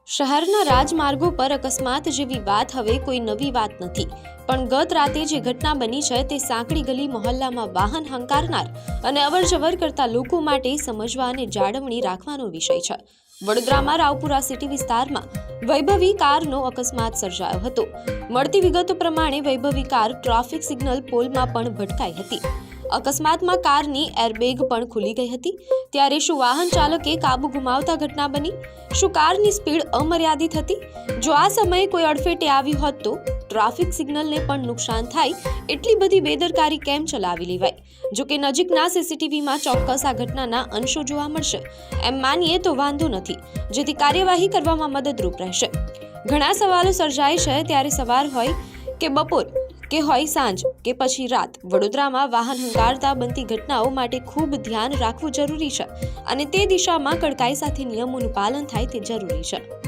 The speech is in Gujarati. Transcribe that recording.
શહેરના રાજમાર્ગો પર અકસ્માત જેવી વાત હવે કોઈ નવી વાત નથી, પણ ગત રાતે જે ઘટના બની છે તે સાંકડી ગલી મહોલ્લામાં વાહન હંકારનાર અને અવરજવર કરતા લોકો માટે સમજવા અને જાળવણી રાખવાનો વિષય છે। વડોદરામાં રાવપુરા સિટી વિસ્તારમાં વૈભવી કારનો અકસ્માત સર્જાયો હતો। મળતી વિગતો પ્રમાણે વૈભવી કાર ટ્રાફિક સિગ્નલ પોલમાં પણ ભટકાઈ હતી। અકસ્માતમાં કારની એરબેગ પણ ખુલી ગઈ હતી। ત્યારે શું વાહન ચાલકે કાબુ ગુમાવતા ઘટના બની? શું કારની સ્પીડ અમર્યાદિત હતી? જો આ સમયે કોઈ અડફેટે આવ્યું હોત તો ટ્રાફિક સિગ્નલને પણ નુકસાન થાય એટલી બધી બેદરકારી કેમ ચલાવી લેવાય? જો કે નજીકના સીસીટીવીમાં ચોક્કસ આ ઘટનાના અંશો જોવા મળશે એમ માનીએ તો વાંધો નથી, જેથી કાર્યવાહી કરવામાં મદદરૂપ રહેશે। ઘણા સવાલો સર્જાય છે, ત્યારે સવાર હોય કે બપોર કે હોય સાંજ કે પછી રાત, વડોદરામાં વાહન હંકારતા બનતી ઘટનાઓ માટે ખૂબ ધ્યાન રાખવું જરૂરી છે અને તે દિશામાં કડકાઈ સાથે નિયમોનું પાલન થાય તે જરૂરી છે।